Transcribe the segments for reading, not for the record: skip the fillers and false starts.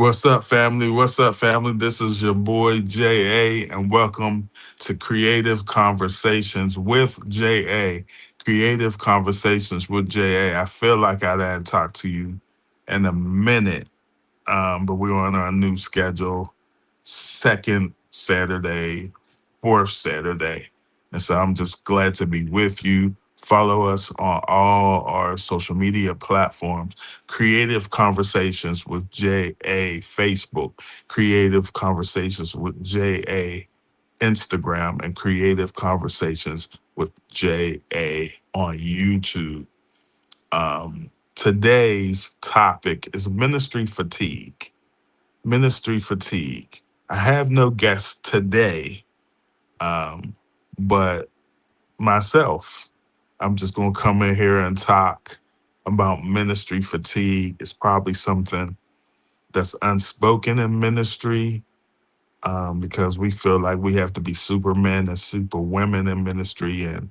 What's up, family? What's up, family? This is your boy JA, and welcome to Creative Conversations with JA. Creative Conversations with JA. I feel like I didn't talk to you in a minute, but we're on our new schedule, second Saturday, fourth Saturday. And so I'm just glad to be with you. Follow us on all our social media platforms. Creative Conversations with JA Facebook, Creative Conversations with JA Instagram, and Creative Conversations with JA on YouTube. Today's topic is ministry fatigue. Ministry fatigue. I have no guests today, um, but myself. I'm just going to come in here and talk about ministry fatigue. It's probably something that's unspoken in ministry, because we feel like we have to be supermen and superwomen in ministry, and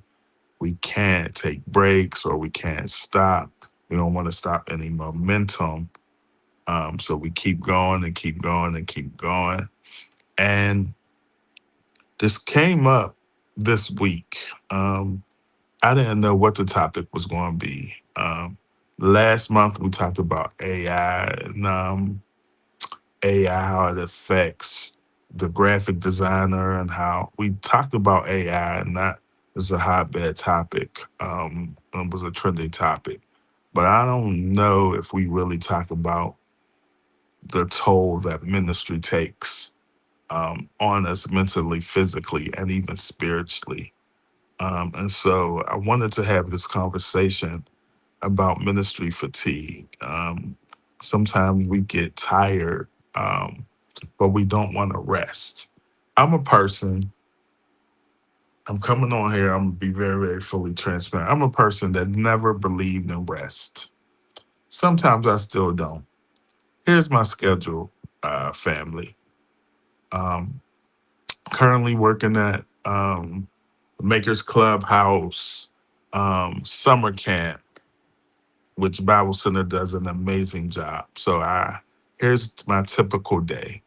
we can't take breaks or we can't stop. We don't want to stop any momentum. So we keep going and keep going and keep going. And this came up this week. I didn't know what the topic was going to be. Last month we talked about AI and AI, how it affects the graphic designer, and how we talked about AI, and that is a hotbed topic. It was a trending topic, but I don't know if we really talk about the toll that ministry takes on us mentally, physically, and even spiritually. And so I wanted to have this conversation about ministry fatigue. Sometimes we get tired, but we don't want to rest. I'm a person, I'm coming on here, I'm going to be very, very fully transparent. I'm a person that never believed in rest. Sometimes I still don't. Here's my schedule, family. Um, Currently working at Makers Clubhouse summer camp, which Bible Center does an amazing job. So here's my typical day: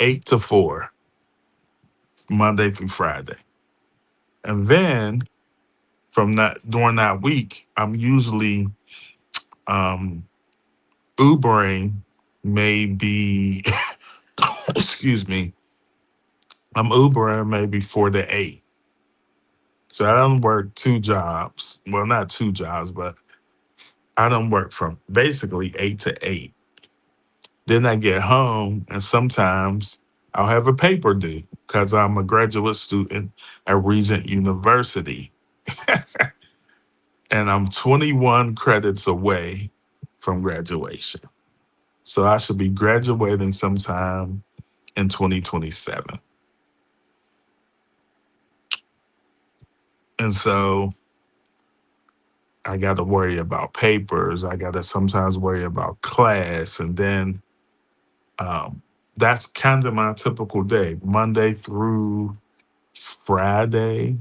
8 to 4, Monday through Friday, and then from that during that week, I'm usually um, Ubering, maybe excuse me, I'm Ubering maybe 4 to 8. So I don't work two jobs. Well, not two jobs, but I don't work from basically 8 to 8. Then I get home, and sometimes I'll have a paper due because I'm a graduate student at Regent University. And I'm 21 credits away from graduation. So I should be graduating sometime in 2027. And so I got to worry about papers. I got to sometimes worry about class. And then um, that's kind of my typical day, Monday through Friday,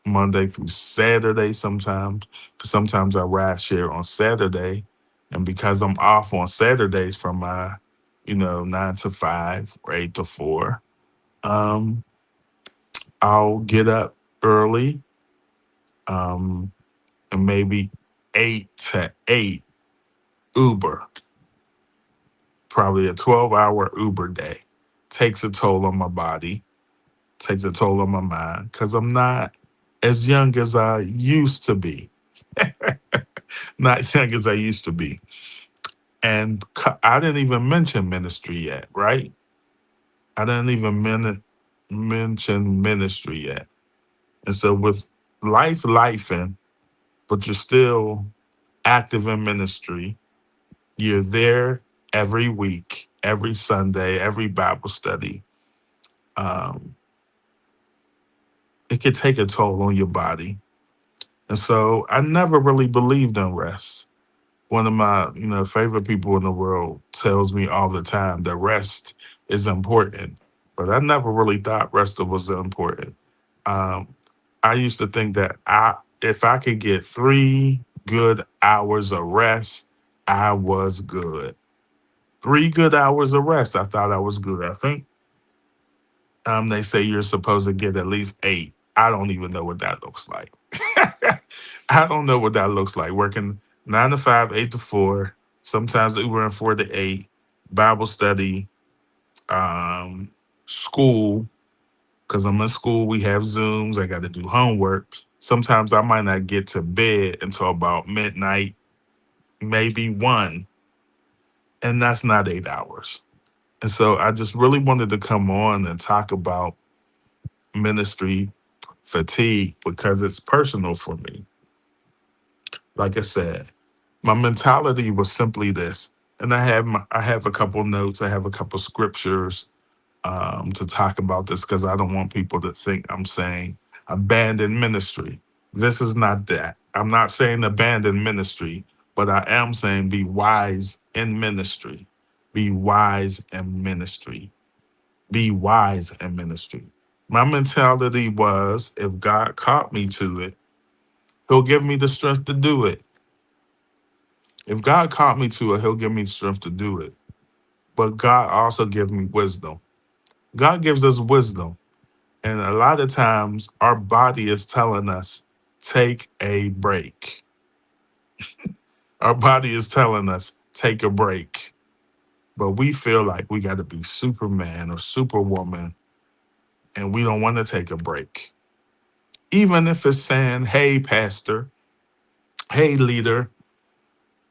Monday through Saturday sometimes. Sometimes I ride share on Saturday. And because I'm off on Saturdays from my, 9 to 5 or 8 to 4, um, I'll get up early, um, and maybe 8 to 8 Uber, probably a 12-hour Uber day. Takes a toll on my body, takes a toll on my mind, because I'm not as young as I used to be. Not young as I used to be. And I didn't even mention ministry yet, right? I didn't even mention ministry yet. And so with life and but you're still active in ministry. You're there every week, every Sunday, every Bible study. Um, it could take a toll on your body. And so I never really believed in rest. One of my, favorite people in the world tells me all the time that rest is important. But I never really thought rest was important. Um, I used to think that if I could get 3 good hours of rest, I was good. 3 good hours of rest. I thought I was good. I think they say you're supposed to get at least 8. I don't even know what that looks like. I don't know what that looks like. Working 9 to 5, 8 to 4, sometimes Uber and 4 to 8, Bible study, um, school, because I'm in school. We have Zooms. I got to do homework. Sometimes I might not get to bed until about midnight, maybe 1, and that's not 8 hours. And so I just really wanted to come on and talk about ministry fatigue because it's personal for me. Like I said, my mentality was simply this, and I have a couple notes. I have a couple scriptures to talk about this because I don't want people to think I'm saying abandon ministry. This is not that. I'm not saying abandon ministry, but I am saying be wise in ministry. Be wise in ministry. Be wise in ministry. My mentality was if God caught me to it, He'll give me the strength to do it. If God caught me to it, He'll give me strength to do it. But God also gives me wisdom. God gives us wisdom. And a lot of times our body is telling us, take a break. Our body is telling us, take a break. But we feel like we got to be Superman or Superwoman and we don't want to take a break. Even if it's saying, hey, pastor, hey, leader,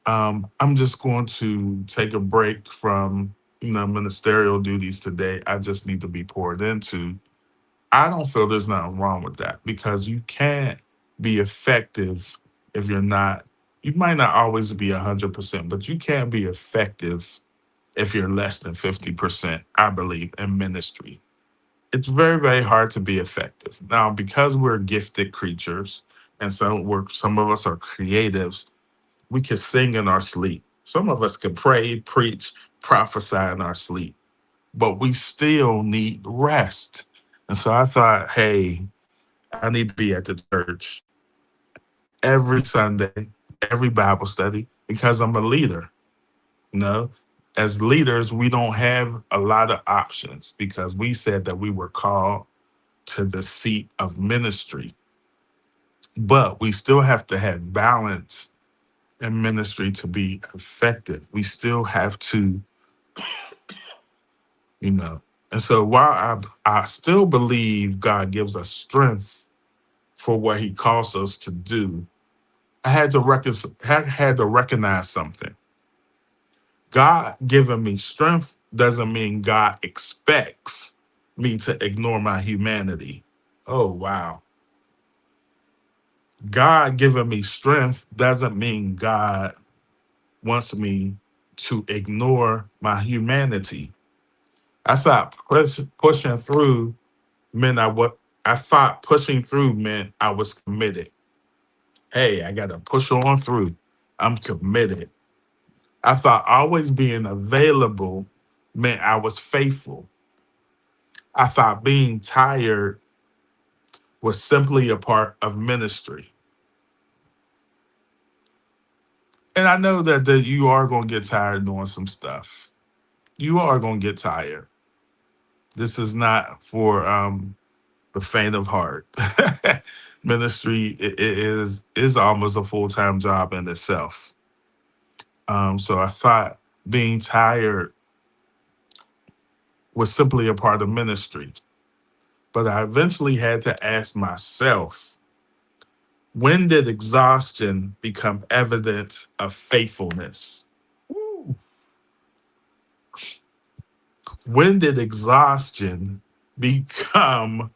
I'm just going to take a break from, ministerial duties today. I just need to be poured into. I don't feel there's nothing wrong with that because you can't be effective if you're not, you might not always be 100%, but you can't be effective if you're less than 50%, I believe, in ministry. It's very, very hard to be effective. Now, because we're gifted creatures and some of us are creatives, we can sing in our sleep. Some of us can pray, preach, prophesy in our sleep, but we still need rest. And so I thought, hey, I need to be at the church every Sunday, every Bible study, because I'm a leader. You know, as leaders, we don't have a lot of options because we said that we were called to the seat of ministry, but we still have to have balance in ministry to be effective. We still have to, you know. And so while I still believe God gives us strength for what He calls us to do, I had to recognize something. God giving me strength doesn't mean God expects me to ignore my humanity. Oh wow. God giving me strength doesn't mean God wants me to ignore my humanity. I thought pushing through meant I thought pushing through meant I was committed. Hey, I gotta push on through. I'm committed. I thought always being available meant I was faithful. I thought being tired was simply a part of ministry. And I know that you are gonna get tired doing some stuff. You are gonna get tired. This is not for the faint of heart. Ministry is almost a full-time job in itself. So I thought being tired was simply a part of ministry. But I eventually had to ask myself, when did exhaustion become evidence of faithfulness? Woo. When did exhaustion become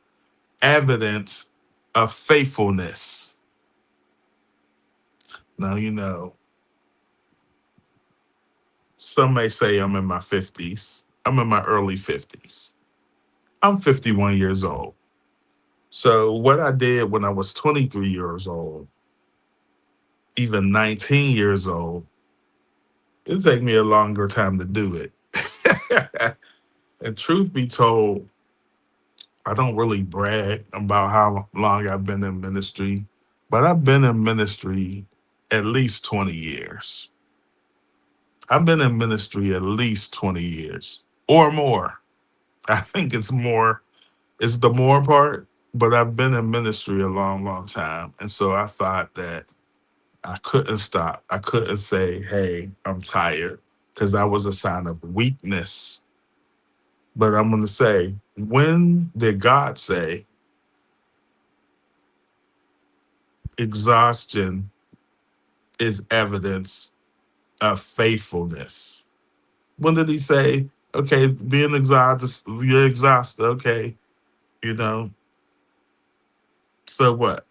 evidence of faithfulness? Now, some may say I'm in my 50s. I'm in my early 50s. I'm 51 years old. So, what I did when I was 23 years old, even 19 years old, it take me a longer time to do it. And truth be told, I don't really brag about how long I've been in ministry, but I've been in ministry at least 20 years. I've been in ministry at least 20 years or more. I think it's more, it's the more part, but I've been in ministry a long, long time. And so I thought that I couldn't stop. I couldn't say, hey, I'm tired, because that was a sign of weakness. But I'm going to say, when did God say exhaustion is evidence of faithfulness? When did he say, okay, being exhausted, you're exhausted, okay, you know, so what?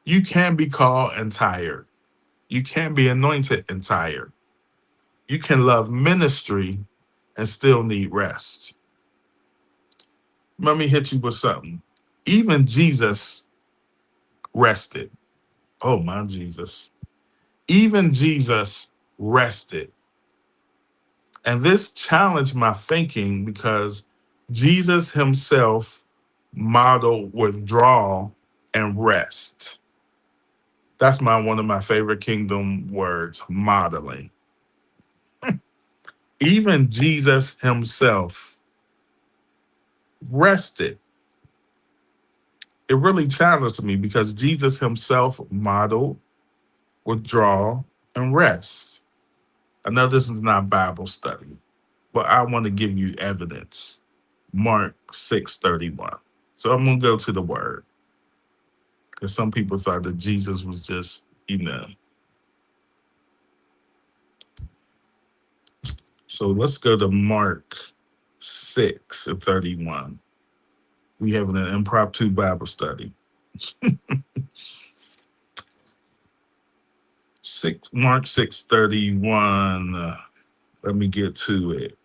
You can be called and tired. You can be anointed and tired. You can love ministry and still need rest. Let me hit you with something. Even Jesus rested. Oh, my Jesus. Even Jesus rested. And this challenged my thinking because Jesus himself modeled withdrawal and rest. That's one of my favorite kingdom words, modeling. Even Jesus himself rested. It really challenged me because Jesus himself modeled withdrawal and rest. I know this is not Bible study, but I want to give you evidence. Mark 6:31. So I'm gonna go to the word, because some people thought that Jesus was just, So let's go to Mark 6:31. We having an impromptu Bible study. Mark 6:31. Let me get to it.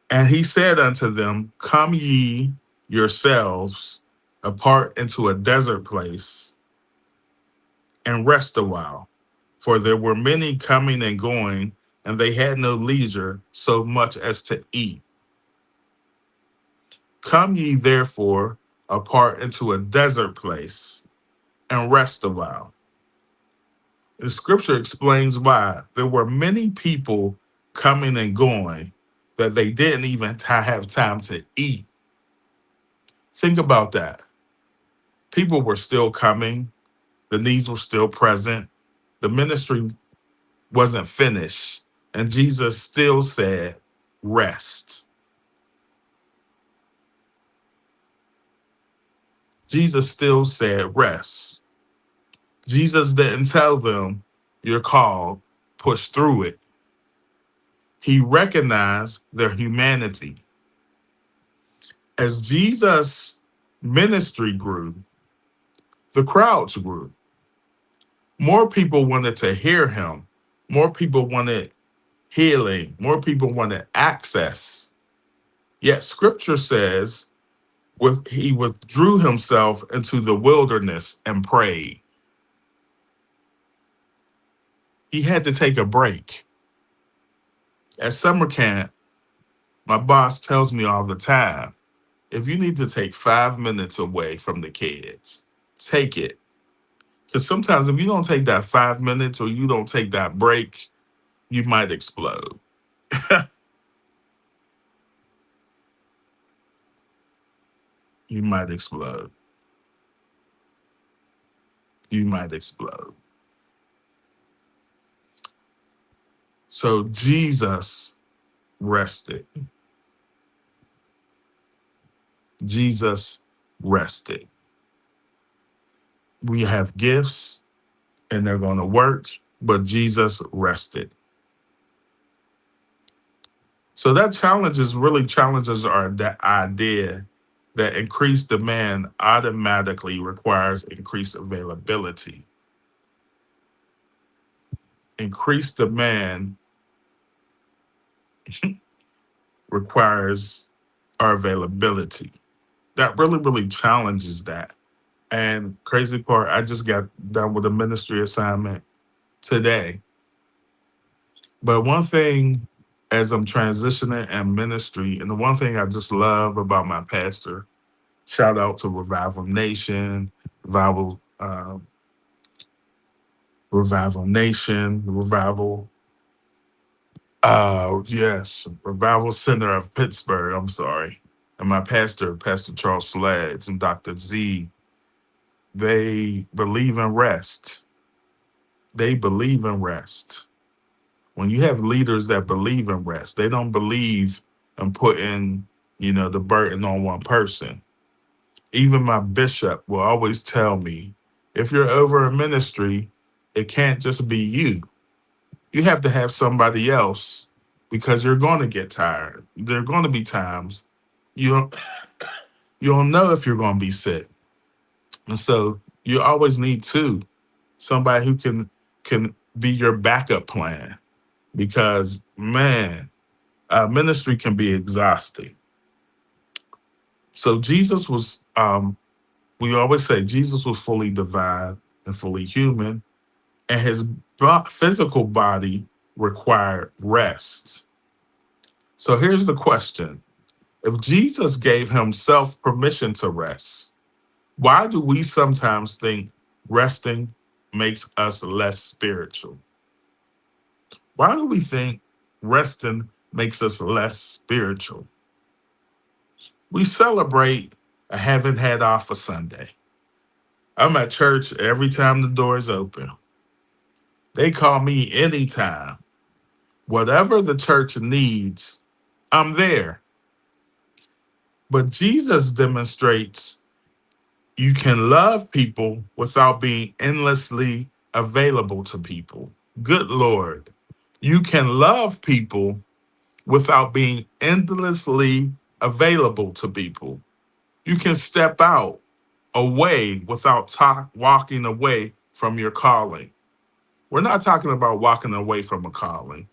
And he said unto them, come ye yourselves apart into a desert place and rest a while. For there were many coming and going, and they had no leisure so much as to eat. Come ye therefore apart into a desert place and rest a while. The scripture explains why. There were many people coming and going that they didn't even have time to eat. Think about that. People were still coming, the needs were still present, the ministry wasn't finished, and Jesus still said, rest. Jesus still said, rest. Jesus didn't tell them, you're called, push through it. He recognized their humanity. As Jesus' ministry grew, the crowds grew. More people wanted to hear him. More people wanted healing. More people wanted access. Yet scripture says he withdrew himself into the wilderness and prayed. He had to take a break. At summer camp, my boss tells me all the time, if you need to take 5 minutes away from the kids, take it. Because sometimes if you don't take that 5 minutes or you don't take that break, you might explode. You might explode. You might explode. So Jesus rested. Jesus rested. We have gifts and they're going to work, but Jesus rested. So that really challenges the idea that increased demand automatically requires increased availability. Increased demand requires our availability. That really, really challenges that. And crazy part, I just got done with a ministry assignment today. But one thing, as I'm transitioning in ministry, and the one thing I just love about my pastor, shout out to Revival Nation, Revival Nation, Revival Center of Pittsburgh. I'm sorry. And my pastor, Pastor Charles Sladds and Dr. Z, they believe in rest. They believe in rest. When you have leaders that believe in rest, they don't believe in putting, the burden on one person. Even my bishop will always tell me, if you're over a ministry, it can't just be you. You have to have somebody else because you're going to get tired. There are going to be times you don't you don't know if you're going to be sick, and so you always need somebody who can be your backup plan because man, ministry can be exhausting. So Jesus was we always say Jesus was fully divine and fully human, and his physical body required rest. So here's the question. If Jesus gave himself permission to rest, why do we sometimes think resting makes us less spiritual? Why do we think resting makes us less spiritual? We celebrate a haven't had off a Sunday. I'm at church every time the doors open. They call me anytime. Whatever the church needs, I'm there. But Jesus demonstrates you can love people without being endlessly available to people. Good Lord. You can love people without being endlessly available to people. You can step out away without walking away from your calling. We're not talking about walking away from a calling.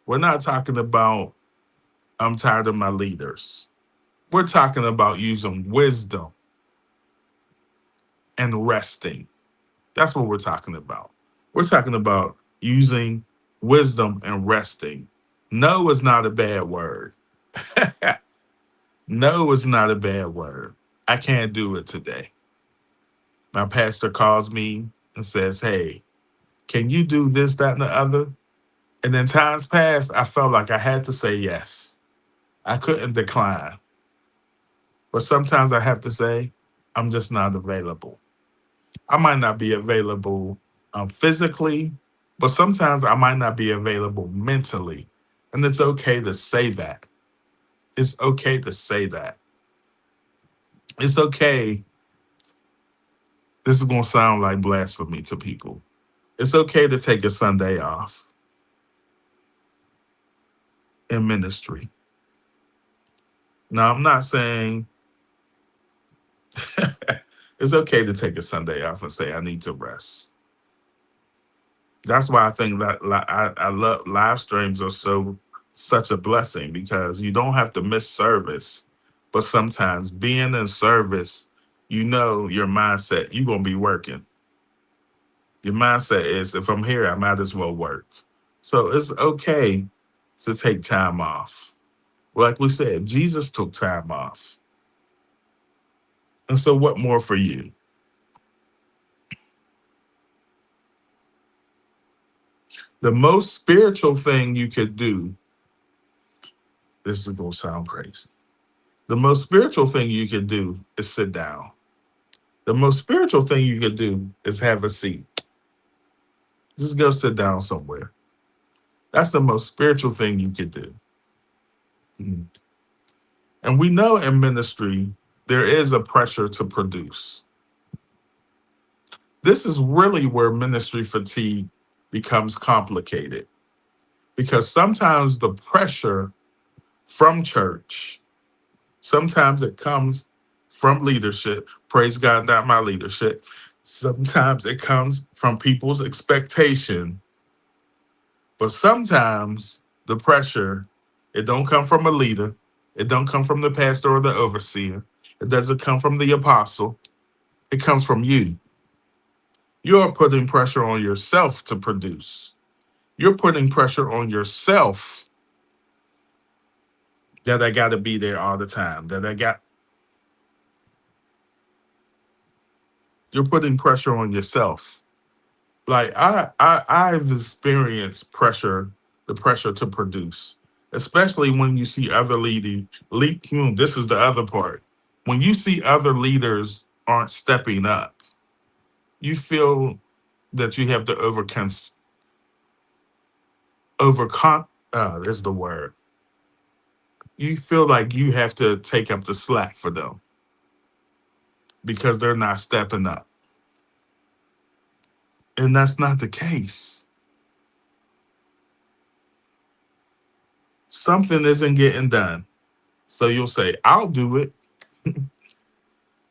We're not talking about I'm tired of my leaders. We're talking about using wisdom and resting. That's what we're talking about. We're talking about using wisdom and resting. No is not a bad word. No is not a bad word. I can't do it today. My pastor calls me and says, hey, can you do this, that, and the other? And then times past, I felt like I had to say yes. I couldn't decline. But sometimes I have to say, I'm just not available. I might not be available physically, but sometimes I might not be available mentally. And it's okay to say that. It's okay to say that. It's okay. This is going to sound like blasphemy to people. It's okay to take a Sunday off in ministry. Now, I'm not saying it's okay to take a Sunday off and say, I need to rest. That's why I think that I love live streams are such a blessing because you don't have to miss service, but sometimes being in service, your mindset, you're gonna be working. Your mindset is if I'm here, I might as well work. So it's okay to take time off. Like we said, Jesus took time off. And so what more for you? The most spiritual thing you could do, this is gonna sound crazy. The most spiritual thing you could do is sit down. The most spiritual thing you could do is have a seat. Just go sit down somewhere. That's the most spiritual thing you could do. Mhm. And we know in ministry, there is a pressure to produce. This is really where ministry fatigue becomes complicated because sometimes the pressure from church, sometimes it comes from leadership. Praise God, not my leadership. Sometimes it comes from people's expectation, but sometimes the pressure, it don't come from a leader. It don't come from the pastor or the overseer. It doesn't come from the apostle. It comes from you. You're putting pressure on yourself to produce. You're putting pressure on yourself that I got to be there all the time, that I got. You're putting pressure on yourself. Like I've experienced pressure, the pressure to produce, especially when you see other this is the other part. When you see other leaders aren't stepping up, you feel that you have to overcome. There's the word. You feel like you have to take up the slack for them because they're not stepping up, and that's not the case. Something isn't getting done, so you'll say, "I'll do it."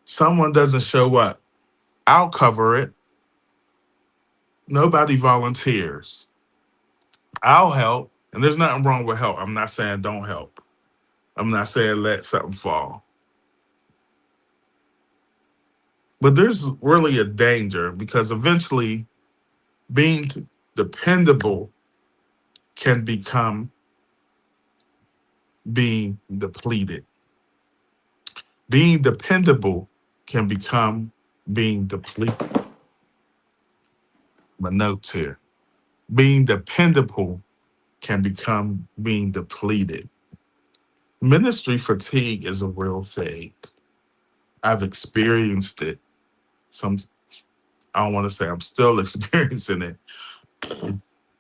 Someone doesn't show up, I'll cover it. Nobody volunteers. I'll help. And there's nothing wrong with help. I'm not saying don't help. I'm not saying let something fall. But there's really a danger because eventually being dependable can become being depleted. Being dependable can become being depleted. My notes here. Being dependable can become being depleted. Ministry fatigue is a real thing. I've experienced it. Some I don't want to say I'm still experiencing it,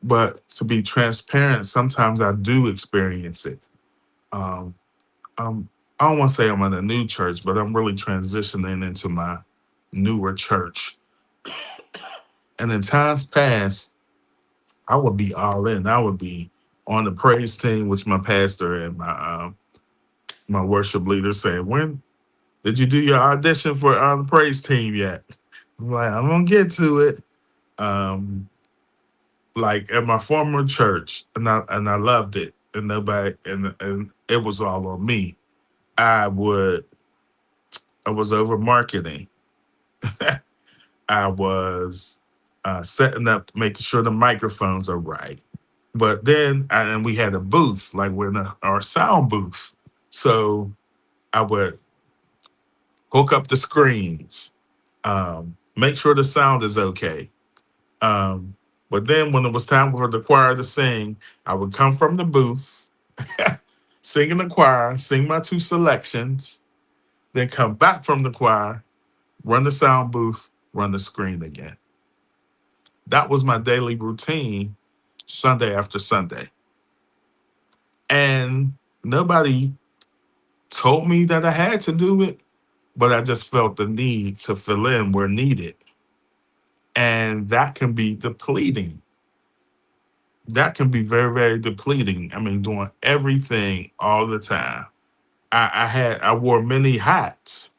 but to be transparent, sometimes I do experience it. Um, I don't want to say I'm in a new church, but I'm really transitioning into my newer church. And in times past, I would be all in. I would be on the praise team, which my pastor and my worship leader said, "When did you do your audition for the praise team yet?" I'm like, "I'm gonna get to it." Um, like at my former church, and I loved it, and and it was all on me. I would I was over marketing. I was setting up, making sure the microphones are right. But then, and we had a booth, like we're in our sound booth. So I would hook up the screens, make sure the sound is okay. Um, but then when it was time for the choir to sing, I would come from the booth, sing in the choir, sing my two selections, then come back from the choir, run the sound booth, run the screen again. That was my daily routine, Sunday after Sunday. And nobody told me that I had to do it, but I just felt the need to fill in where needed. And that can be depleting. That can be very, very depleting. I mean, doing everything all the time. I wore many hats.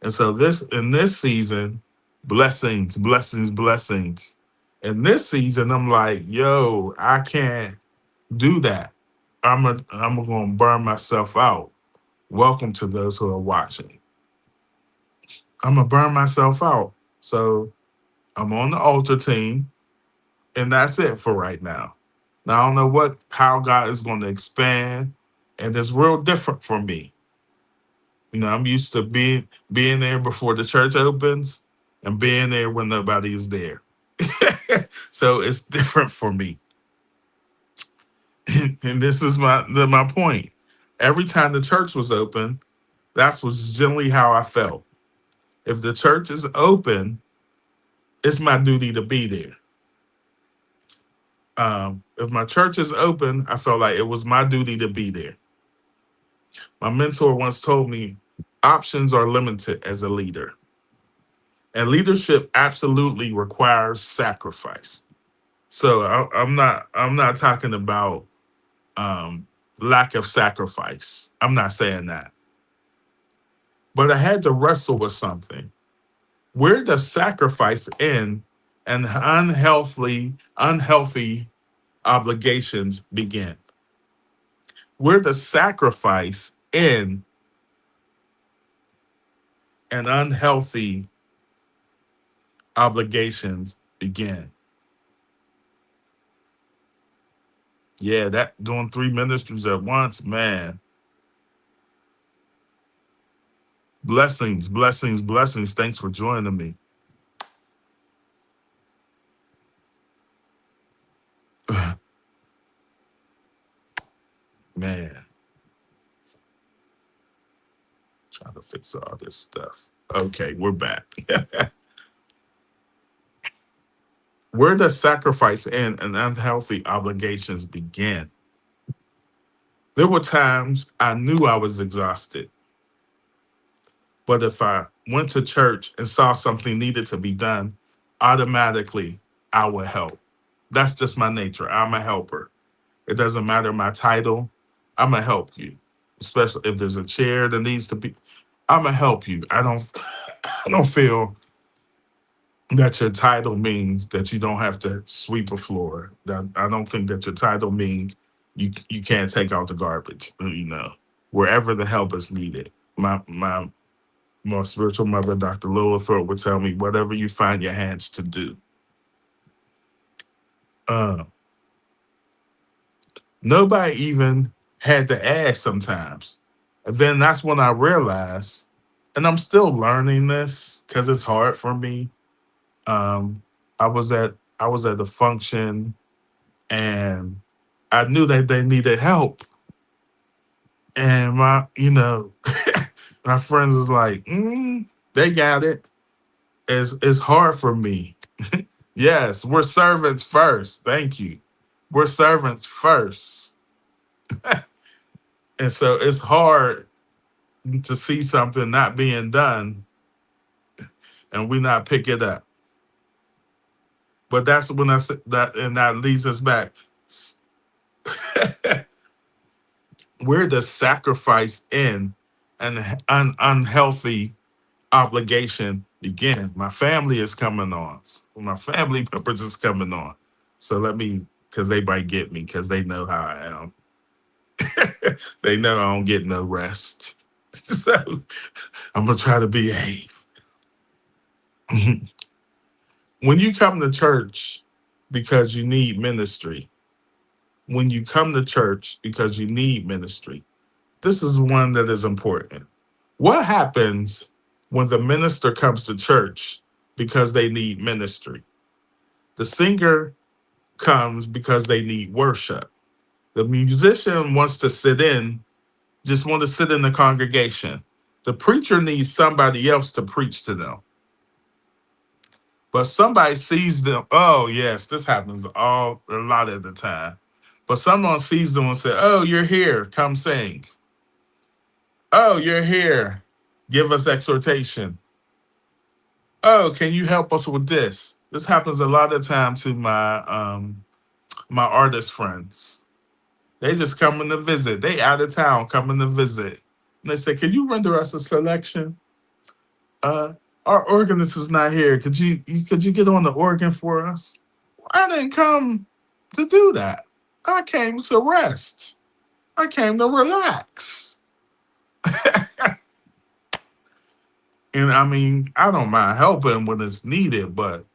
And so in this season, blessings, blessings, blessings. In this season, I'm like, yo, I can't do that. I'm gonna burn myself out. Welcome to those who are watching. I'm gonna burn myself out. So I'm on the altar team, and that's it for right now. Now I don't know how God is going to expand, and it's real different for me. I'm used to being there before the church opens and being there when nobody is there. So it's different for me. And this is my point. Every time the church was open, that's was generally how I felt. If the church is open, it's my duty to be there. If my church is open, I felt like it was my duty to be there. My mentor once told me options are limited as a leader, and leadership absolutely requires sacrifice. So I'm not talking about um, lack of sacrifice. I'm not saying that, but I had to wrestle with something. Where does sacrifice end and unhealthy obligations begin? Where does sacrifice end and unhealthy obligations begin? Yeah, that doing three ministries at once, man. Blessings, blessings, blessings. Thanks for joining me. Man, trying to fix all this stuff. Okay, we're back. Where does sacrifice end and unhealthy obligations begin? There were times I knew I was exhausted, but if I went to church and saw something needed to be done, automatically I would help. That's just my nature. I'm a helper. It doesn't matter my title. I'm gonna help you, especially if there's a chair that needs to be. I'm gonna help you. I don't feel that your title means that you don't have to sweep a floor. That I don't think that your title means you can't take out the garbage. Wherever the help is needed. My spiritual mother, Dr. Lilithorpe, would tell me, whatever you find your hands to do. Uh, Nobody even had to ask sometimes. And then that's when I realized, and I'm still learning this because it's hard for me. Um, I was at a function and I knew that they needed help. And my friends was like, they got it. It's hard for me. Yes, we're servants first. Thank you. We're servants first. And so it's hard to see something not being done and we not pick it up. But that's when I said that, and that leads us back. Where does sacrifice end and unhealthy obligation begin? My family is coming on. My family members is coming on. So because they might get me, because they know how I am. They know I don't get no rest. So I'm gonna try to behave. When you come to church because you need ministry, when you come to church because you need ministry, this is one that is important. What happens when the minister comes to church because they need ministry? The singer comes because they need worship. The musician wants to just want to sit in the congregation. The preacher needs somebody else to preach to them. But somebody sees them. Oh, yes, this happens a lot of the time. But someone sees them and say, "Oh, you're here. Come sing. Oh, you're here. Give us exhortation. Oh, can you help us with this?" This happens a lot of time to my artist friends. They just coming to visit. They out of town coming to visit. And they say, "Can you render us a selection? Uh, our organist is not here. Could you get on the organ for us?" I didn't come to do that. I came to rest. I came to relax. And I mean, I don't mind helping when it's needed, but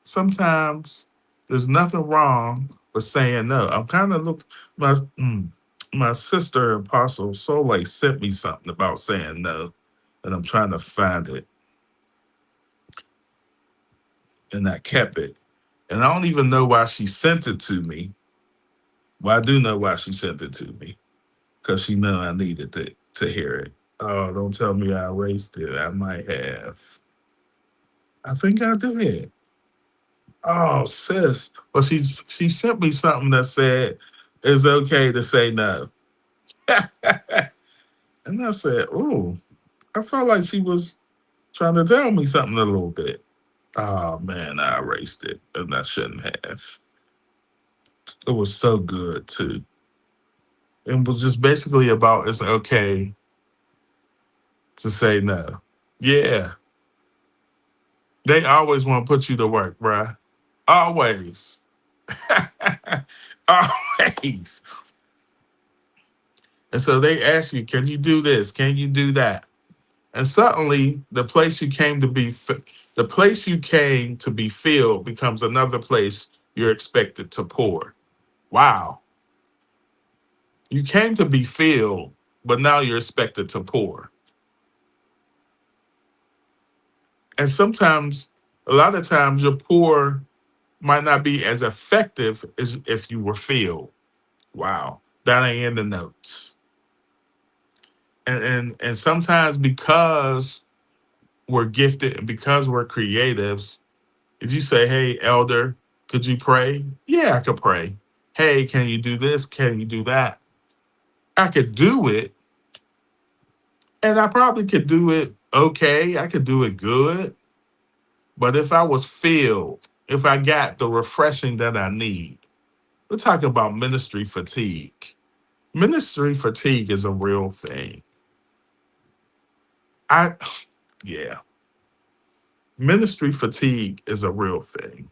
sometimes there's nothing wrong with saying no. I'm kind of my my sister Apostle Soleil sent me something about saying no, and I'm trying to find it, and I kept it, and I don't even know why she sent it to me. Well, I do know why she sent it to me because she knew I needed to hear it. Oh, don't tell me I erased it. I might have. I think I did. Oh, sis. Well, she sent me something that said it's okay to say no. And I said, "Ooh, I felt like she was trying to tell me something a little bit." Oh man, I erased it, and I shouldn't have. It was so good too. It was just basically about it's okay to say no. Yeah, they always want to put you to work, bruh. Always. Always. And so they ask you, can you do this? Can you do that? And suddenly, the place you came to be filled becomes another place you're expected to pour. Wow. You came to be filled, but now you're expected to pour. And sometimes, a lot of times, your pour might not be as effective as if you were filled. Wow. That ain't in the notes. And sometimes because we're gifted and because we're creatives, if you say, "Hey, elder, could you pray?" Yeah, I could pray. "Hey, can you do this? Can you do that?" I could do it, and I probably could do it okay. I could do it good. But if I was filled, if I got the refreshing that I need, we're talking about ministry fatigue. Ministry fatigue is a real thing. I, yeah, ministry fatigue is a real thing.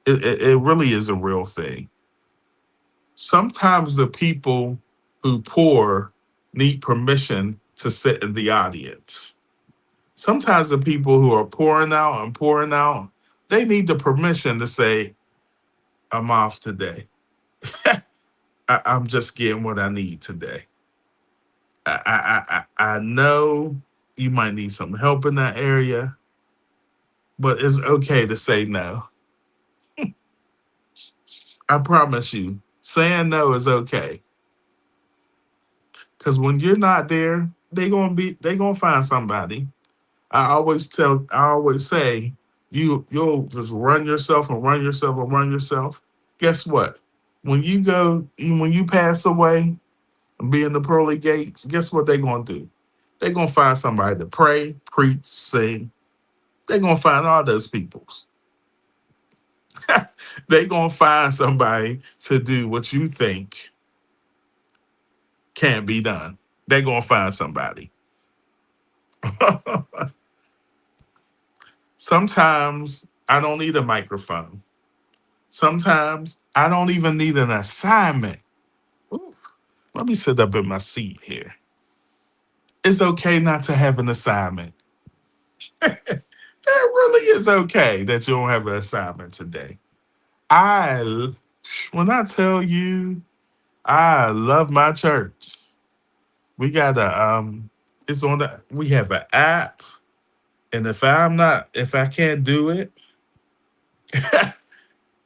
It really is a real thing. Sometimes the people who pour need permission to sit in the audience. Sometimes the people who are pouring out, they need the permission to say, "I'm off today. I'm just getting what I need today. I know you might need some help in that area, but it's okay to say no. I promise you, saying no is okay. Because when you're not there, they gonna find somebody. I always say, you'll just run yourself and run yourself and run yourself. Guess what? When you pass away and be in the pearly gates, guess what they gonna do? They gonna find somebody to pray, preach, sing. They gonna find all those peoples. They gonna find somebody to do what you think can't be done. They gonna find somebody. Sometimes I don't need a microphone. Sometimes I don't even need an assignment. Ooh, let me sit up in my seat here. It's okay not to have an assignment. It really is okay that you don't have an assignment today. I when I tell you I love my church. We got a it's on the we have an app, and if I can't do it,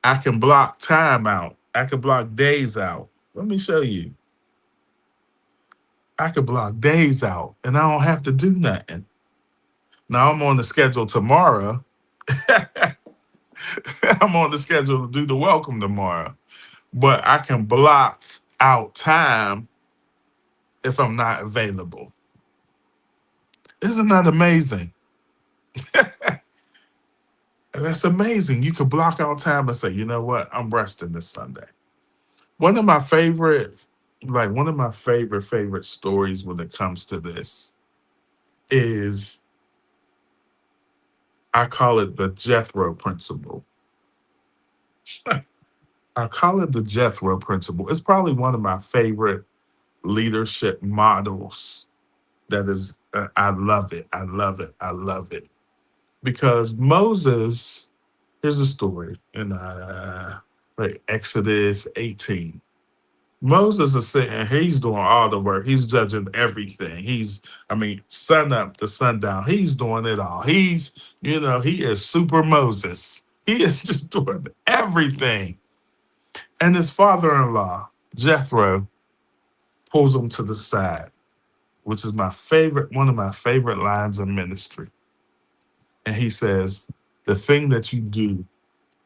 I can block time out. I can block days out. Let me show you. I could block days out and I don't have to do nothing. Now I'm on the schedule tomorrow. I'm on the schedule to do the welcome tomorrow. But I can block out time if I'm not available. Isn't that amazing? That's amazing. You could block out time and say, you know what? I'm resting this Sunday. One of my favorite, one of my favorite stories when it comes to this is I call it the Jethro principle. I call it the Jethro principle. It's probably one of my favorite leadership models. That is, I love it. I love it. I love it. Because Moses, here's a story in Exodus 18. Moses is sitting, he's doing all the work. He's judging everything. Sun up to sundown. He's doing it all. He is super Moses. He is just doing everything. And his father-in-law, Jethro, pulls him to the side, which is one of my favorite lines of ministry. And he says, the thing that you do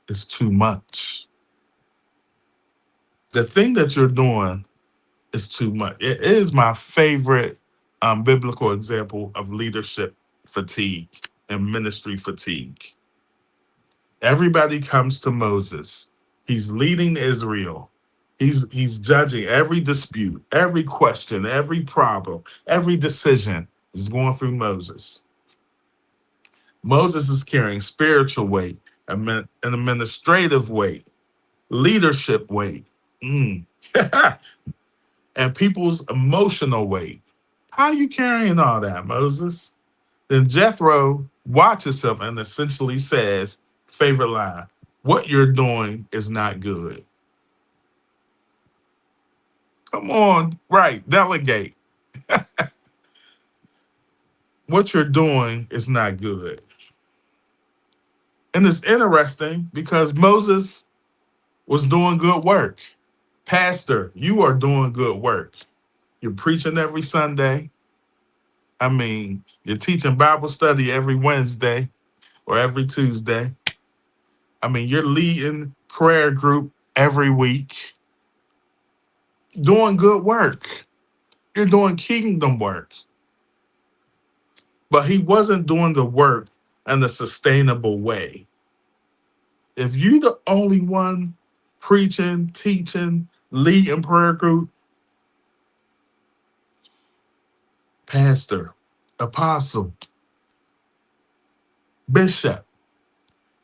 is too much. The thing that you're doing is too much. It is my favorite biblical example of leadership fatigue and ministry fatigue. Everybody comes to Moses. He's leading Israel. He's judging every dispute, every question, every problem, every decision is going through Moses. Moses is carrying spiritual weight, an administrative weight, leadership weight, mm. and people's emotional weight. How are you carrying all that, Moses? Then Jethro watches him and essentially says, favorite line, what you're doing is not good. Come on, right, delegate. What you're doing is not good. And it's interesting because Moses was doing good work. Pastor, you are doing good work. You're preaching every Sunday. I mean, you're teaching Bible study every Wednesday or every Tuesday. I mean, you're leading prayer group every week. Doing good work. You're doing kingdom work. But he wasn't doing the work in a sustainable way. If you the only one preaching, teaching, leading prayer group, pastor, apostle, bishop,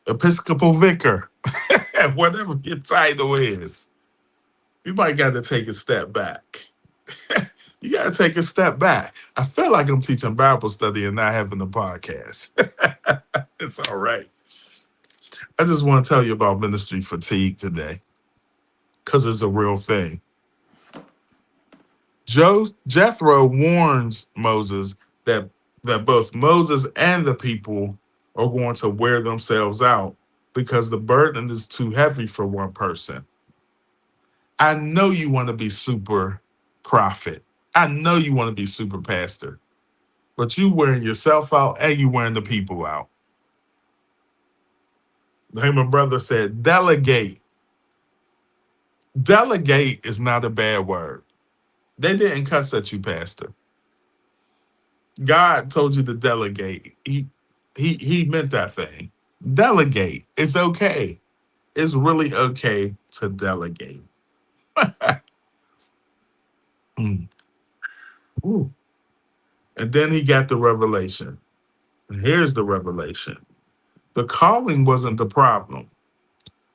episcopal vicar, whatever your title is, you might got to take a step back. You got to take a step back. I feel like I'm teaching Bible study and not having a podcast. It's all right. I just want to tell you about ministry fatigue today because it's a real thing. Jethro warns Moses that both Moses and the people are going to wear themselves out because the burden is too heavy for one person. I know you want to be super prophet. I know you want to be super pastor, but you wearing yourself out and you wearing the people out. Like my brother said, delegate. Delegate is not a bad word. They didn't cuss at you, pastor. God told you to delegate. He meant that thing. Delegate. It's okay. It's really okay to delegate. Mm. Ooh. And then he got the revelation. And here's the revelation. The calling wasn't the problem.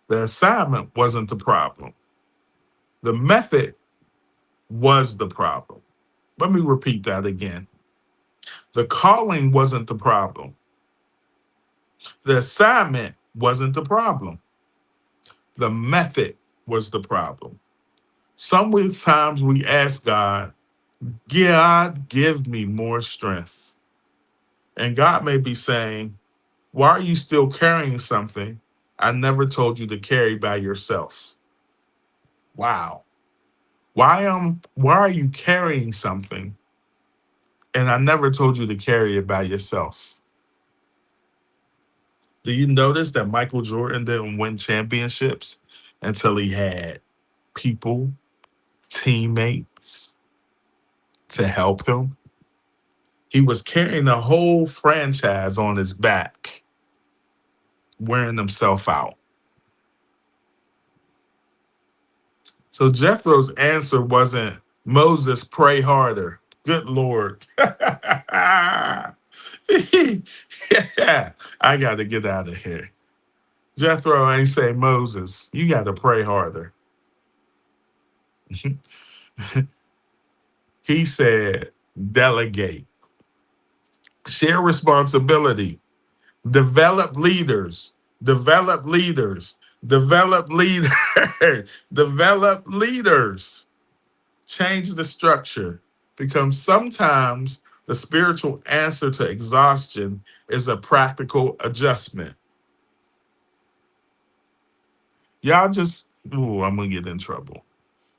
The assignment wasn't the problem. The method was the problem. Let me repeat that again. The calling wasn't the problem. The assignment wasn't the problem. The method was the problem. Sometimes we ask God, God, give me more strength. And God may be saying, why are you still carrying something I never told you to carry by yourself? Wow. Why are you carrying something and I never told you to carry it by yourself? Do you notice that Michael Jordan didn't win championships until he had people, teammates to help him? He was carrying a whole franchise on his back, wearing himself out. So Jethro's answer wasn't, Moses, pray harder. Good Lord. Yeah, I got to get out of here. Jethro ain't say, Moses, you got to pray harder. He said, delegate, share responsibility, develop leaders, develop leaders, develop leaders, develop leaders. Change the structure because sometimes the spiritual answer to exhaustion is a practical adjustment. Y'all just, ooh, I'm going to get in trouble.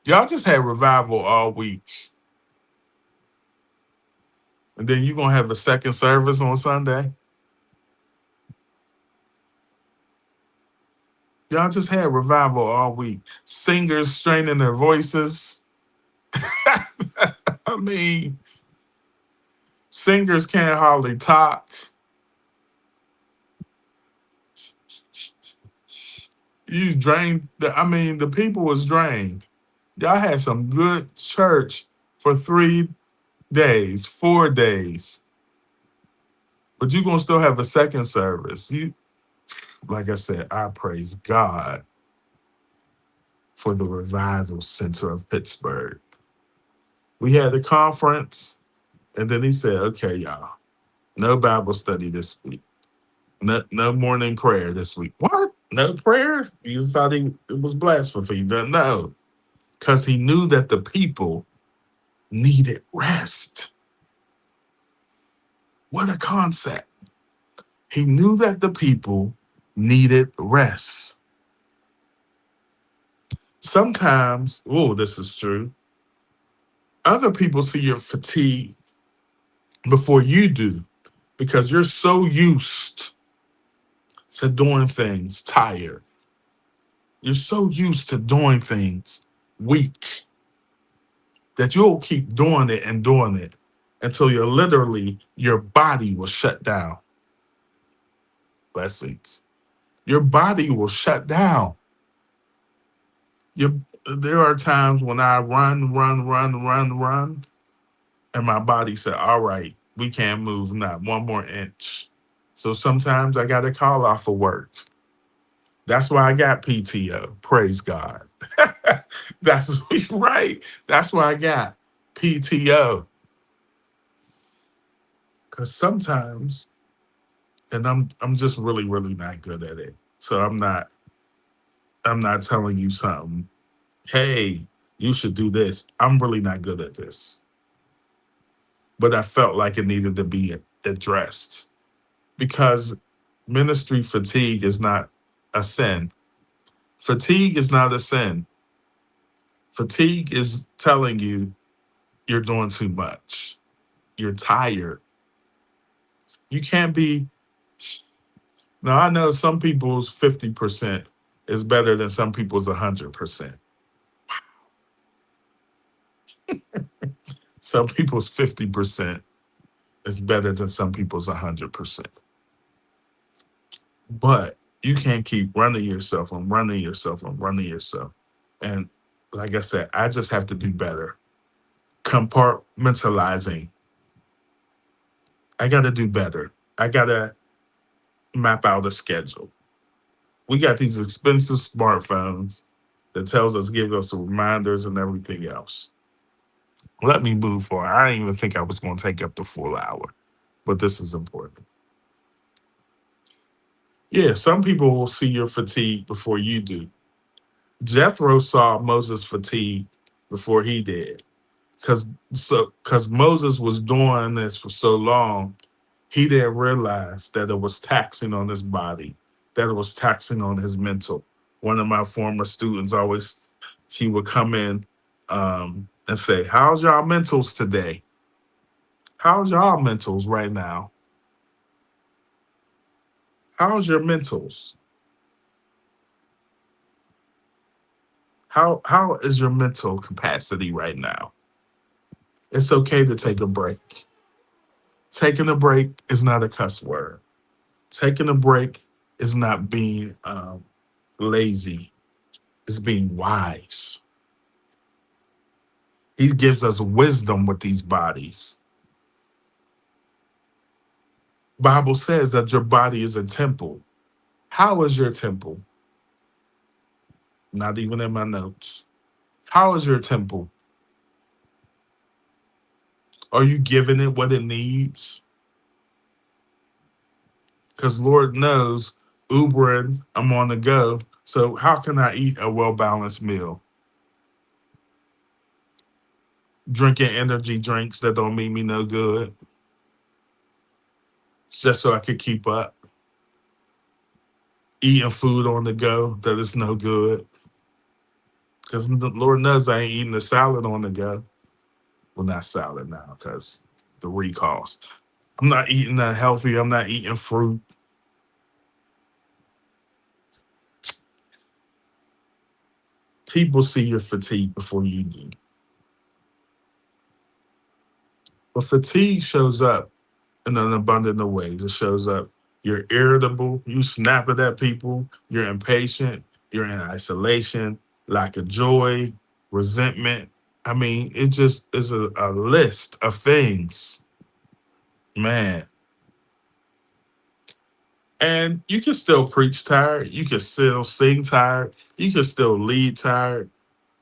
Y'all just had revival all week. And then you're going to have a second service on Sunday. Y'all just had revival all week. Singers straining their voices. I mean, singers can't hardly talk. You drained, the people was drained. Y'all had some good church for 3 days, 4 days. But you're going to still have a second service. Like I said, I praise God for the Revival Center of Pittsburgh. We had a conference, and then he said, okay, y'all, no Bible study this week. No morning prayer this week. What? No prayer? You thought it was blasphemy? No, because he knew that the people needed rest. What a concept. He knew that the people needed rest. Sometimes, oh, this is true. Other people see your fatigue before you do because you're so used to doing things tired. You're so used to doing things weak that you'll keep doing it until you're literally, your body will shut down. Blessings. Your body will shut down. There are times when I run, and my body said, all right, we can't move not one more inch. So sometimes I got to call off of work. That's why I got PTO. Praise God. That's right. That's why I got PTO. Because sometimes, and I'm just really not good at it. So I'm not telling you something. Hey, you should do this. I'm really not good at this. But I felt like it needed to be addressed because ministry fatigue is not a sin. Fatigue is not a sin. Fatigue is telling you you're doing too much. You're tired. You can't be. Now, I know some people's 50% is better than some people's 100%. Some people's 50% is better than some people's 100%. But you can't keep running yourself and running yourself and running yourself. And like I said, I just have to do better. Compartmentalizing. I got to do better. I got to map out a schedule. We got these expensive smartphones that tells us, give us reminders and everything else. Let me move forward. I didn't even think I was going to take up the full hour, but this is important. Yeah, some people will see your fatigue before you do. Jethro saw Moses' fatigue before he did, because Moses was doing this for so long, he didn't realize that it was taxing on his body, that it was taxing on his mental. One of my former students always, she would come in and say, "How's y'all mentals today? How's y'all mentals right now? How's your mentals? How is your mental capacity right now?" It's okay to take a break. Taking a break is not a cuss word. Taking a break is not being lazy. It's being wise. He gives us wisdom with these bodies. Bible says that your body is a temple. How is your temple? Not even in my notes. How is your temple? Are you giving it what it needs? Because Lord knows, Ubering, I'm on the go. So how can I eat a well balanced meal? Drinking energy drinks that don't mean me no good, just so I could keep up. Eating food on the go that is no good. Because the Lord knows I ain't eating the salad on the go. Well, not salad now, because the recalls. I'm not eating that healthy. I'm not eating fruit. People see your fatigue before you do. But fatigue shows up in an abundant of ways. It shows up. You're irritable. You snap at people. You're impatient. You're in isolation, lack of joy, resentment. I mean, it just is a list of things, man. And you can still preach tired. You can still sing tired. You can still lead tired.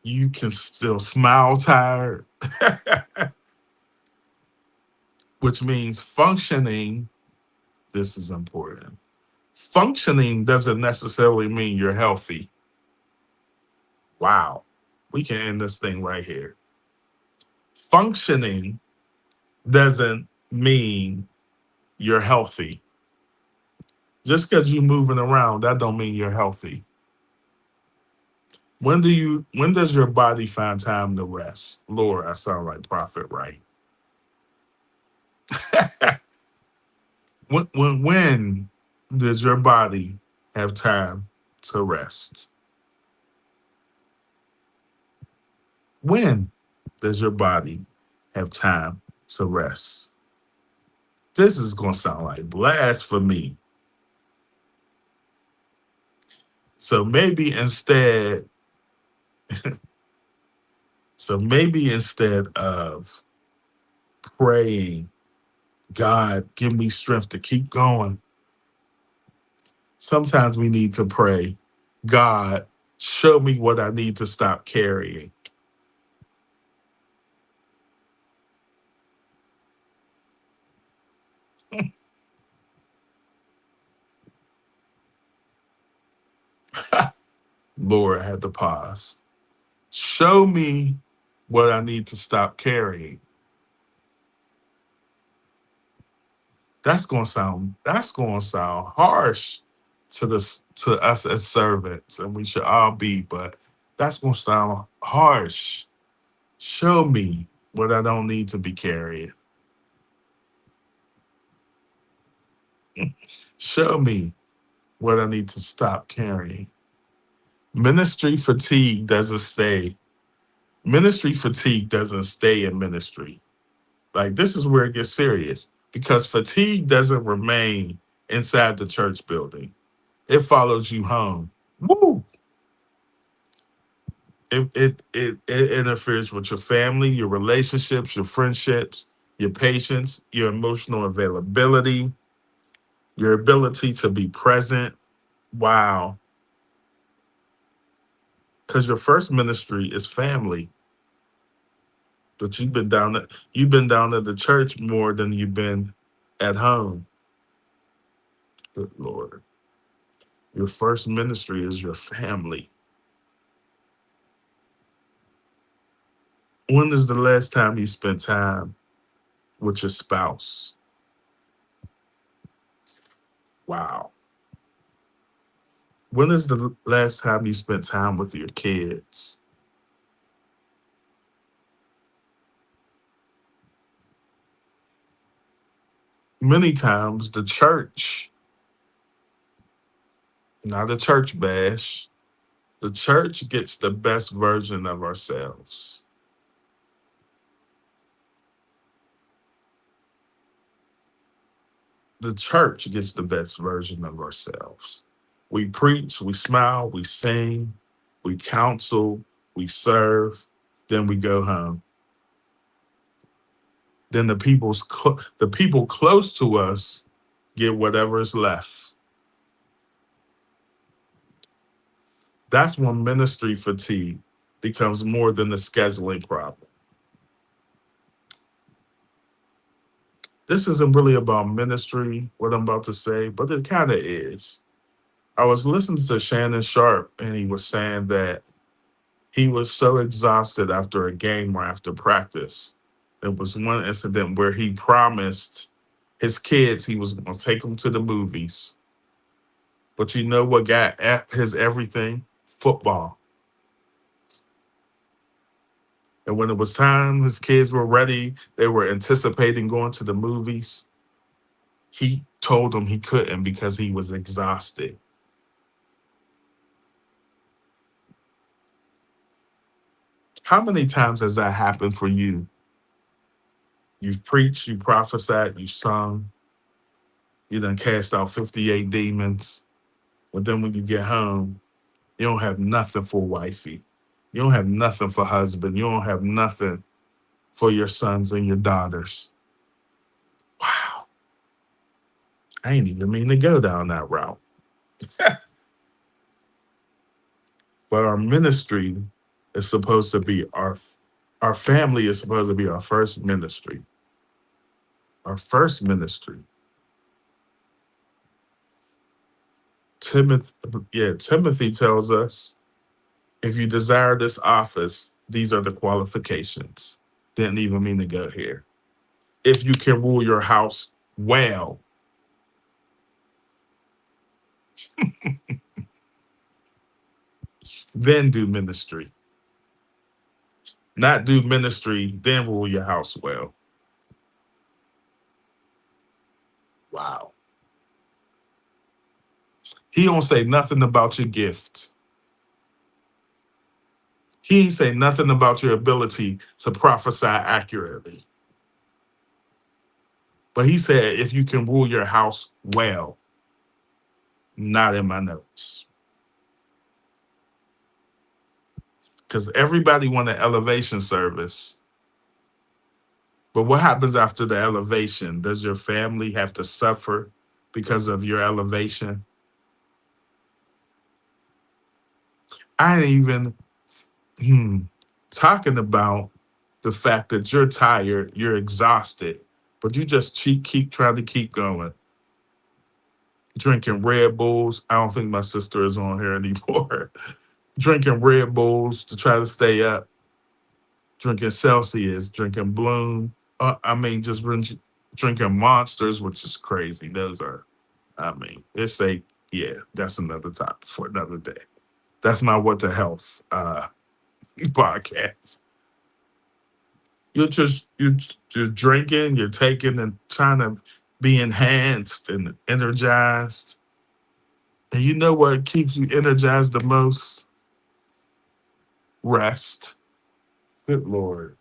You can still smile tired, which means functioning. This is important. Functioning doesn't necessarily mean you're healthy. Wow. We can end this thing right here. Functioning doesn't mean you're healthy. Just because you're moving around, that don't mean you're healthy. When does your body find time to rest? Lord, I sound like prophet, right? When does your body have time to rest? When does your body have time to rest? This is gonna sound like blasphemy. So maybe instead, so maybe instead of praying, God, give me strength to keep going, sometimes we need to pray, God, show me what I need to stop carrying. Lord, I had to pause. Show me what I need to stop carrying. That's gonna sound harsh to us as servants, and we should all be, but that's gonna sound harsh. Show me what I don't need to be carrying. Show me what I need to stop carrying. Ministry fatigue doesn't stay. Ministry fatigue doesn't stay in ministry. Like this is where it gets serious because fatigue doesn't remain inside the church building. It follows you home. Woo! It interferes with your family, your relationships, your friendships, your patience, your emotional availability, your ability to be present. Wow. Because your first ministry is family, but you've been down at the church more than you've been at home. Good Lord. Your first ministry is your family. When is the last time you spent time with your spouse? Wow. When is the last time you spent time with your kids? Many times, the church, not a church bash, the church gets the best version of ourselves. The church gets the best version of ourselves. We preach, we smile, we sing, we counsel, we serve, then we go home. Then the people close to us get whatever is left. That's when ministry fatigue becomes more than a scheduling problem. This isn't really about ministry, what I'm about to say, but it kind of is. I was listening to Shannon Sharp, and he was saying that he was so exhausted after a game or after practice. There was one incident where he promised his kids he was going to take them to the movies. But you know what got at his everything? Football. And when it was time, his kids were ready, they were anticipating going to the movies. He told them he couldn't because he was exhausted. How many times has that happened for you? You've preached, you prophesied, you sung, you done cast out 58 demons. But then when you get home, you don't have nothing for wifey. You don't have nothing for husband. You don't have nothing for your sons and your daughters. Wow. I ain't even mean to go down that route. But our ministry is supposed to be our family is supposed to be our first ministry. Our first ministry. Timothy, yeah, Timothy tells us if you desire this office, these are the qualifications. Didn't even mean to go here. If you can rule your house well, then do ministry. Not do ministry, then rule your house well. Wow. He don't say nothing about your gift. He ain't say nothing about your ability to prophesy accurately. But he said if you can rule your house well, not in my notes. Because everybody want an elevation service. But what happens after the elevation? Does your family have to suffer because of your elevation? I ain't even talking about the fact that you're tired, you're exhausted, but you just keep trying to keep going. Drinking Red Bulls. I don't think my sister is on here anymore. Drinking Red Bulls to try to stay up. Drinking Celsius, drinking Bloom. I mean, just drinking Monsters, which is crazy. Those are, I mean, it's a, yeah, that's another topic for another day. That's my What the Health podcast. You're drinking, you're taking and trying to be enhanced and energized. And you know what keeps you energized the most? Rest. Good Lord.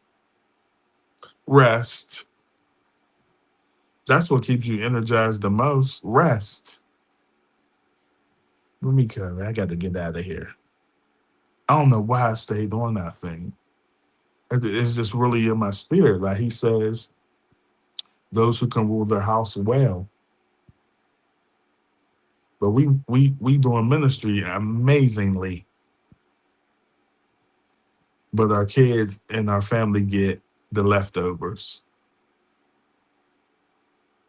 Rest. That's what keeps you energized the most. Rest. Let me cover. I got to get out of here. I don't know why I stayed on that thing. It's just really in my spirit. Like he says, those who can rule their house well. But we doing ministry amazingly. But our kids and our family get the leftovers.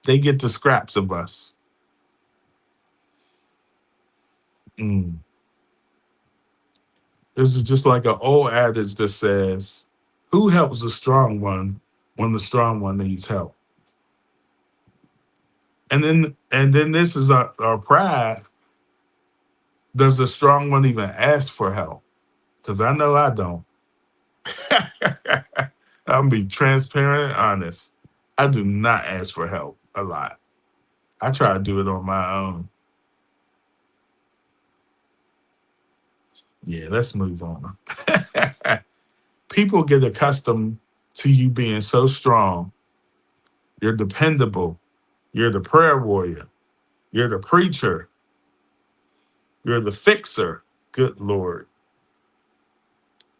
They get the scraps of us. Mm. This is just like an old adage that says, who helps the strong one when the strong one needs help? And then this is our pride. Does the strong one even ask for help? Because I know I don't. I'm be transparent and honest. I do not ask for help a lot. I try to do it on my own. Yeah, let's move on. People get accustomed to you being so strong. You're dependable. You're the prayer warrior. You're the preacher. You're the fixer. Good Lord.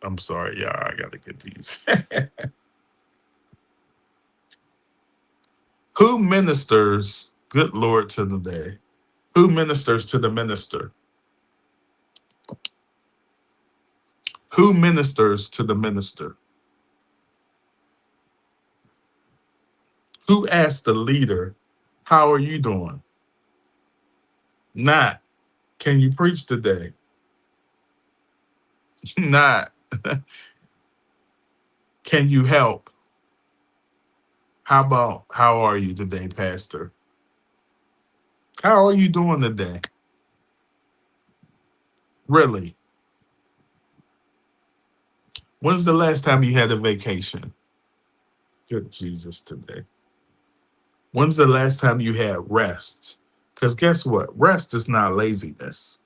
I'm sorry, y'all. I got to get these. Who ministers, good Lord, to the day? Who ministers to the minister? Who ministers to the minister? Who asks the leader, how are you doing? Not, can you preach today? Not, can you help? How about, how are you today, Pastor? How are you doing today? Really? When's the last time you had a vacation? Good Jesus today. When's the last time you had rest? Because guess what? Rest is not laziness.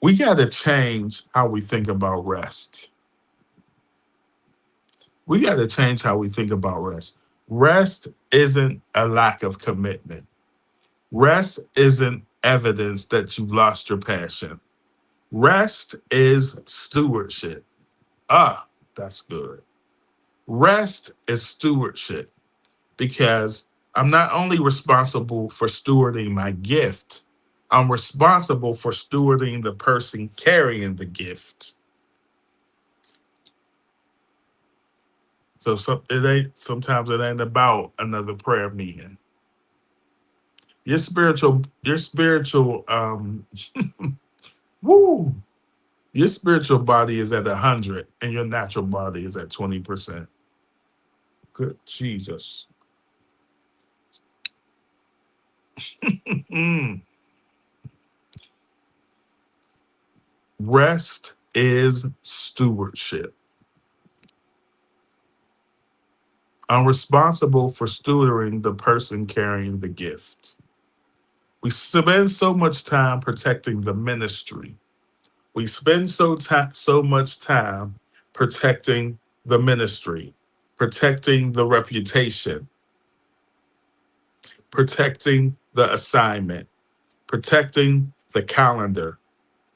We got to change how we think about rest. We got to change how we think about rest. Rest isn't a lack of commitment. Rest isn't evidence that you've lost your passion. Rest is stewardship. Ah, that's good. Rest is stewardship because I'm not only responsible for stewarding my gift, I'm responsible for stewarding the person carrying the gift. So it ain't sometimes it ain't about another prayer meeting. Your spiritual woo, your spiritual body is at 100 and your natural body is at 20%. Good Jesus. Rest is stewardship. I'm responsible for stewarding the person carrying the gift. We spend so much time protecting the ministry. We spend so much time protecting the ministry, protecting the reputation, protecting the assignment, protecting the calendar.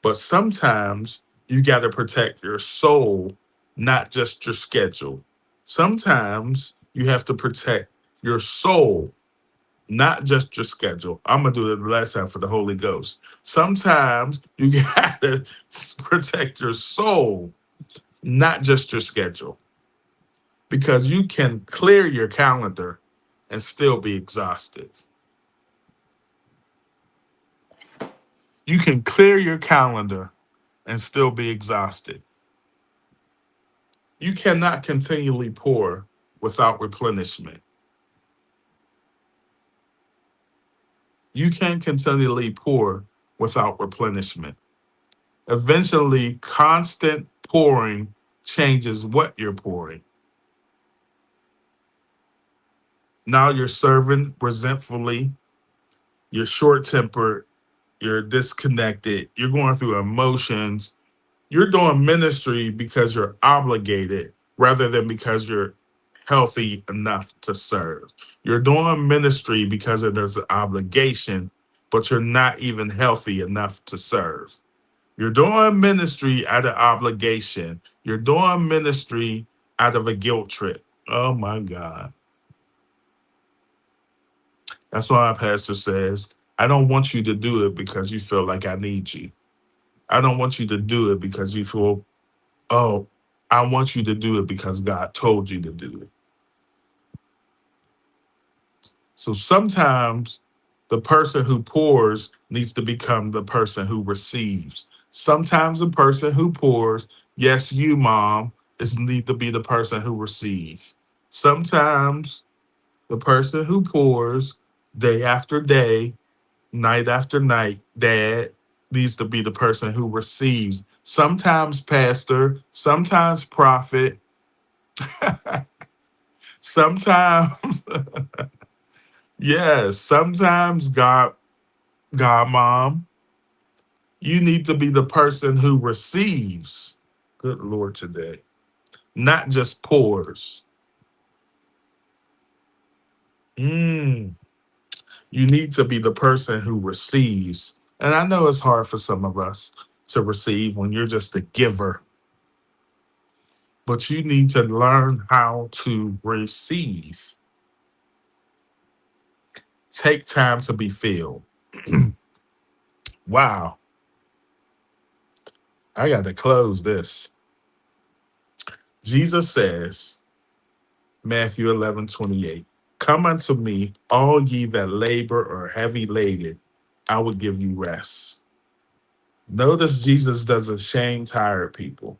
But sometimes you got to protect your soul, not just your schedule. Sometimes you have to protect your soul, not just your schedule. I'm going to do it the last time for the Holy Ghost. Sometimes you got to protect your soul, not just your schedule, because you can clear your calendar and still be exhausted. You can clear your calendar and still be exhausted. You cannot continually pour without replenishment. You can't continually pour without replenishment. Eventually, constant pouring changes what you're pouring. Now you're serving resentfully, you're short tempered, you're disconnected, you're going through emotions. You're doing ministry because you're obligated rather than because you're healthy enough to serve. You're doing ministry because there's an obligation, but you're not even healthy enough to serve. You're doing ministry out of obligation. You're doing ministry out of a guilt trip. Oh my God. That's why our pastor says, I don't want you to do it because you feel like I need you. I don't want you to do it because you feel, oh, I want you to do it because God told you to do it. So sometimes the person who pours needs to become the person who receives. Sometimes the person who pours, yes, you, mom, is need to be the person who receives. Sometimes the person who pours day after day, night after night, dad, needs to be the person who receives. Sometimes pastor, sometimes prophet, sometimes, yes, sometimes God mom. You need to be the person who receives. Good Lord today. Not just pours. Mm. You need to be the person who receives. And I know it's hard for some of us to receive when you're just a giver, but you need to learn how to receive. Take time to be filled. Wow. I got to close this. Jesus says, Matthew 11:28. Come unto me, all ye that labor or heavy laden, I will give you rest. Notice Jesus doesn't shame tired people.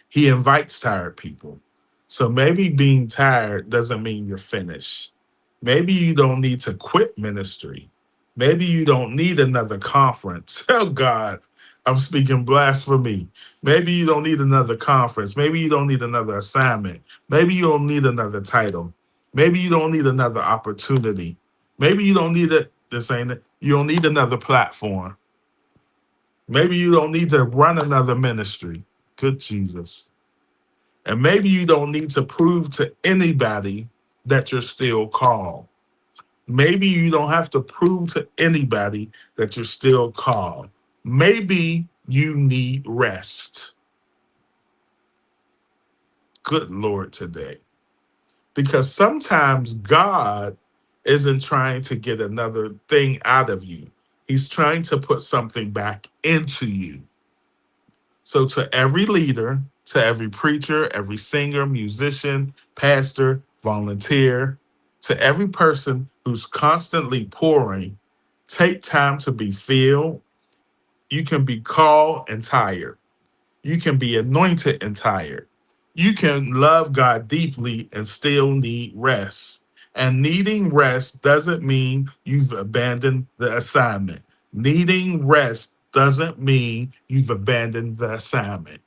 He invites tired people. So maybe being tired doesn't mean you're finished. Maybe you don't need to quit ministry. Maybe you don't need another conference. Oh God, I'm speaking blasphemy. Maybe you don't need another conference. Maybe you don't need another assignment. Maybe you don't need another title. Maybe you don't need another opportunity. Maybe you don't need it. This ain't it. You don't need another platform. Maybe you don't need to run another ministry. Good Jesus. And maybe you don't need to prove to anybody that you're still called. Maybe you don't have to prove to anybody that you're still called. Maybe you need rest. Good Lord today. Because sometimes God isn't trying to get another thing out of you. He's trying to put something back into you. So, to every leader, to every preacher, every singer, musician, pastor, volunteer, to every person who's constantly pouring, take time to be filled. You can be called and tired. You can be anointed and tired. You can love God deeply and still need rest. And needing rest doesn't mean you've abandoned the assignment. Needing rest doesn't mean you've abandoned the assignment.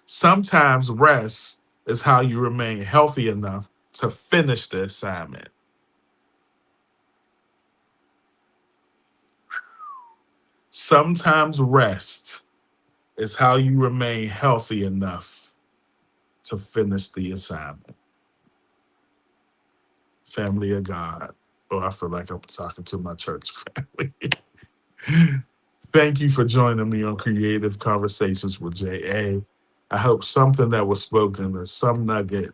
Sometimes rest is how you remain healthy enough to finish the assignment. Sometimes rest is how you remain healthy enough to finish the assignment. Family of God. Oh, I feel like I'm talking to my church family. Thank you for joining me on Creative Conversations with JA. I hope something that was spoken or some nugget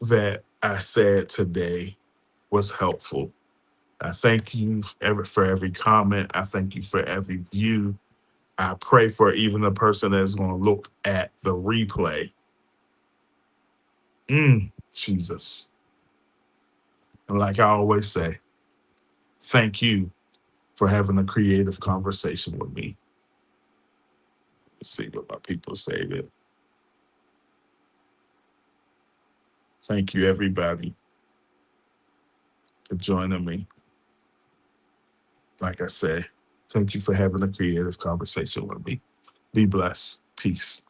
that I said today was helpful. I thank you for every comment. I thank you for every view. I pray for even the person that's going to look at the replay. Jesus. And like I always say, thank you for having a creative conversation with me. Let's see what my people say there. Thank you, everybody, for joining me. Like I say, thank you for having a creative conversation with me. Be blessed. Peace.